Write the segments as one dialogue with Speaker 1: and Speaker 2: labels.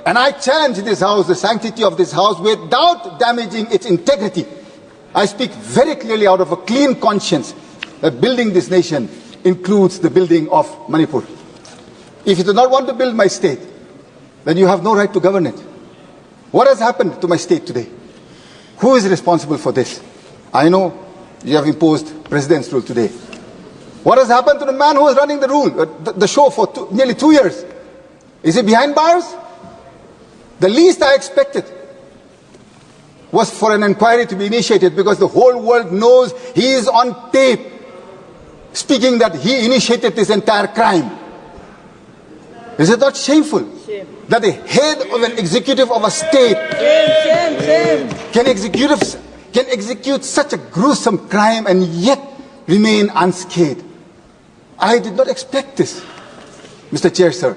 Speaker 1: And I challenge this House, the sanctity of this House, without damaging its integrity. I speak very clearly out of a clean conscience that building this nation includes the building of Manipur. If you do not want to build my state, then you have no right to govern it. What has happened to my state today? Who is responsible for this? I know you have imposed President's rule today. What has happened to the man who was running the show for nearly 2 years? Is he behind bars? The least I expected was for an inquiry to be initiated, because the whole world knows he is on tape speaking that he initiated this entire crime. Is it not shameful that the head of an executive of a state can execute such a gruesome crime and yet remain unscathed? I did not expect this, Mr. Chair, sir.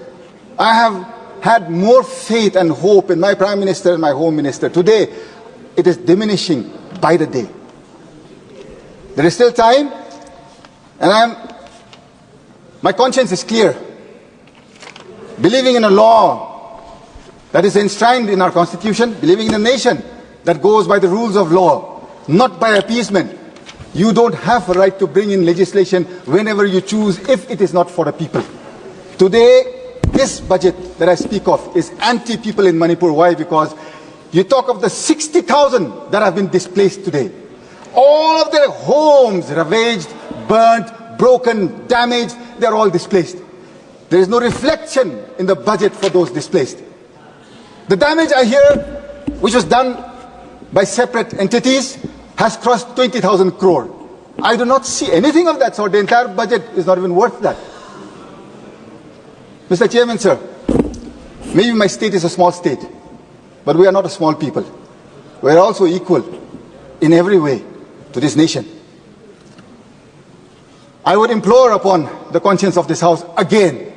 Speaker 1: I have had more faith and hope in my Prime Minister and my Home Minister. Today, it is diminishing by the day. There is still time, and my conscience is clear. Believing in a law that is enshrined in our Constitution, believing in a nation that goes by the rules of law, not by appeasement, you don't have a right to bring in legislation whenever you choose if it is not for the people. Today, this budget that I speak of is anti-people in Manipur. Why? Because you talk of the 60,000 that have been displaced today. All of their homes ravaged, burnt, broken, damaged, they're all displaced. There is no reflection in the budget for those displaced. The damage I hear, which was done by separate entities, has crossed 20,000 crore. I do not see anything of that sort. The entire budget is not even worth that. Mr. Chairman, sir, maybe my state is a small state, but we are not a small people. We are also equal in every way to this nation. I would implore upon the conscience of this House again,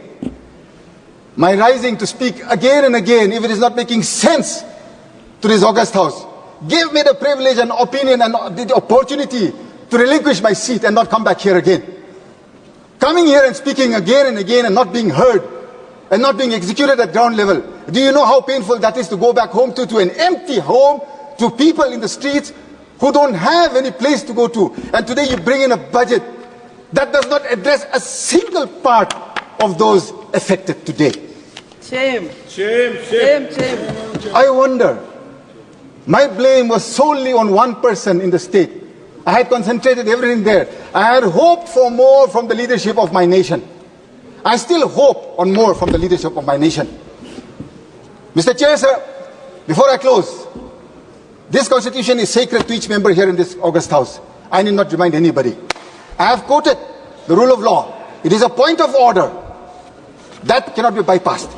Speaker 1: my rising to speak again and again, if it is not making sense to this august House. Give me the privilege and opinion and the opportunity to relinquish my seat and not come back here again. Coming here and speaking again and again and not being heard and not being executed at ground level. Do you know how painful that is to go back home to an empty home, to people in the streets who don't have any place to go to? And today you bring in a budget that does not address a single part of those affected today.
Speaker 2: Shame.
Speaker 3: Shame, shame.
Speaker 2: Shame, shame.
Speaker 1: I wonder, my blame was solely on one person in the state. I had concentrated everything there. I had hoped for more from the leadership of my nation. I still hope on more from the leadership of my nation. Mr. Chair, sir, before I close, this constitution is sacred to each member here in this august House. I need not remind anybody. I have quoted the rule of law. It is a point of order that cannot be bypassed.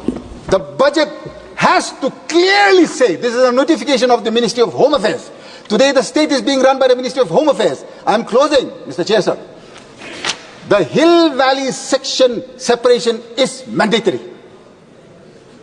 Speaker 1: The budget has to clearly say, this is a notification of the Ministry of Home Affairs. Today the state is being run by the Ministry of Home Affairs. I am closing, Mr. Chair, sir. The Hill Valley section separation is mandatory.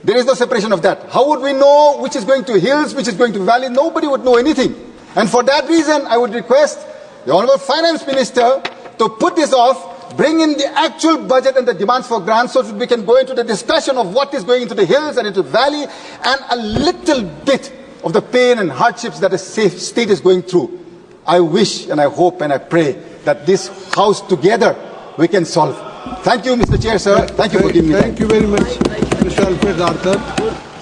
Speaker 1: There is no separation of that. How would we know which is going to hills, which is going to valley? Nobody would know anything. And for that reason, I would request the Honorable Finance Minister to put this off, bring in the actual budget and the demands for grants so that we can go into the discussion of what is going into the hills and into the valley, and a little bit of the pain and hardships that the state is going through. I wish and I hope and I pray that this House together we can solve. Thank you, Mr. Chair, sir. Thank you for giving me time.
Speaker 3: Thank you very much, Mr. Alfred Arthur.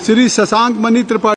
Speaker 3: Shri Sasank Mani Tripathi.